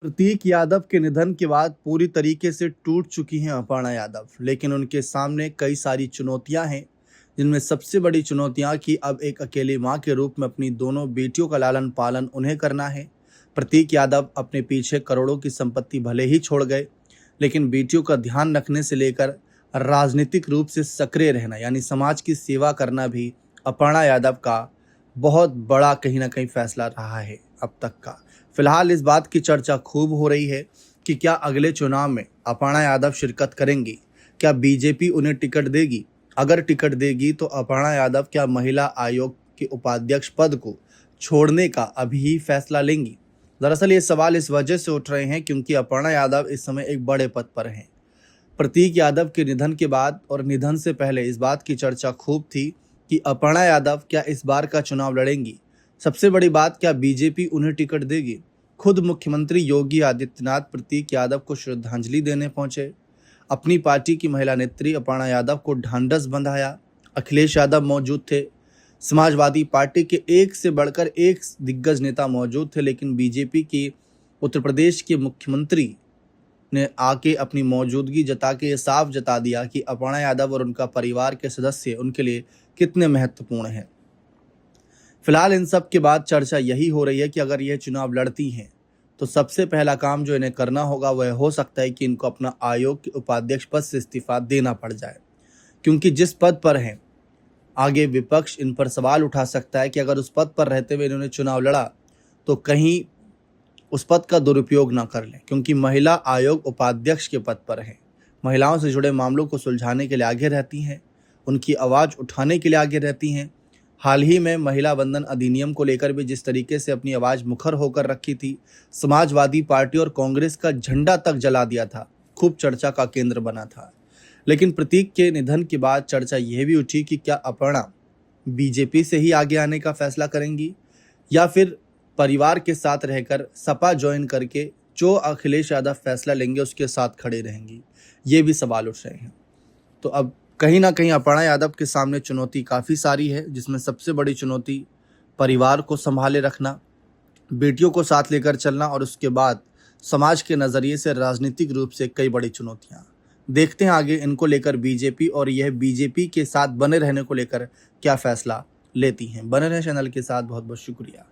प्रतीक यादव के निधन के बाद पूरी तरीके से टूट चुकी हैं अपर्णा यादव, लेकिन उनके सामने कई सारी चुनौतियां हैं, जिनमें सबसे बड़ी चुनौतियां कि अब एक अकेली मां के रूप में अपनी दोनों बेटियों का लालन पालन उन्हें करना है। प्रतीक यादव अपने पीछे करोड़ों की संपत्ति भले ही छोड़ गए, लेकिन बेटियों का ध्यान रखने से लेकर राजनीतिक रूप से सक्रिय रहना यानी समाज की सेवा करना भी अपर्णा यादव का बहुत बड़ा कहीं ना कहीं फैसला रहा है अब तक का। फिलहाल इस बात की चर्चा खूब हो रही है कि क्या अगले चुनाव में अपर्णा यादव शिरकत करेंगी, क्या बीजेपी उन्हें टिकट देगी, अगर टिकट देगी तो अपर्णा यादव क्या महिला आयोग के उपाध्यक्ष पद को छोड़ने का अभी ही फैसला लेंगी। दरअसल ये सवाल इस वजह से उठ रहे हैं क्योंकि अपर्णा यादव इस समय एक बड़े पद पर हैं। प्रतीक यादव के निधन के बाद और निधन से पहले इस बात की चर्चा खूब थी कि अपर्णा यादव क्या इस बार का चुनाव लड़ेंगी। सबसे बड़ी बात, क्या बीजेपी उन्हें टिकट देगी। खुद मुख्यमंत्री योगी आदित्यनाथ प्रतीक यादव को श्रद्धांजलि देने पहुंचे। अपनी पार्टी की महिला नेत्री अपर्णा यादव को ढांढस बंधाया। अखिलेश यादव मौजूद थे। समाजवादी पार्टी के एक से बढ़कर एक दिग्गज नेता मौजूद थे, लेकिन बीजेपी के उत्तर प्रदेश के मुख्यमंत्री ने आके अपनी मौजूदगी जता के ये साफ जता दिया कि अपर्णा यादव और उनका परिवार के सदस्य उनके लिए कितने महत्वपूर्ण हैं। फिलहाल इन सब के बाद चर्चा यही हो रही है कि अगर यह चुनाव लड़ती हैं तो सबसे पहला काम जो इन्हें करना होगा वह हो सकता है कि इनको अपना आयोग के उपाध्यक्ष पद से इस्तीफा देना पड़ जाए, क्योंकि जिस पद पर हैं आगे विपक्ष इन पर सवाल उठा सकता है कि अगर उस पद पर रहते हुए इन्होंने चुनाव लड़ा तो कहीं उस पद का दुरुपयोग ना कर लें, क्योंकि महिला आयोग उपाध्यक्ष के पद पर हैं। महिलाओं से जुड़े मामलों को सुलझाने के लिए आगे रहती हैं, उनकी आवाज़ उठाने के लिए आगे रहती हैं। हाल ही में महिला वंदन अधिनियम को लेकर भी जिस तरीके से अपनी आवाज़ मुखर होकर रखी थी, समाजवादी पार्टी और कांग्रेस का झंडा तक जला दिया था, खूब चर्चा का केंद्र बना था। लेकिन प्रतीक के निधन के बाद चर्चा यह भी उठी कि क्या अपर्णा बीजेपी से ही आगे आने का फैसला करेंगी या फिर परिवार के साथ रहकर सपा ज्वाइन करके जो अखिलेश यादव फैसला लेंगे उसके साथ खड़े रहेंगी। ये भी सवाल उठ रहे हैं। तो अब कहीं ना कहीं अपर्णा यादव के सामने चुनौती काफ़ी सारी है, जिसमें सबसे बड़ी चुनौती परिवार को संभाले रखना, बेटियों को साथ लेकर चलना और उसके बाद समाज के नज़रिए से राजनीतिक रूप से कई बड़ी चुनौतियां। देखते हैं आगे इनको लेकर बीजेपी और यह बीजेपी के साथ बने रहने को लेकर क्या फैसला लेती हैं। बने रहें चैनल के साथ। बहुत बहुत शुक्रिया।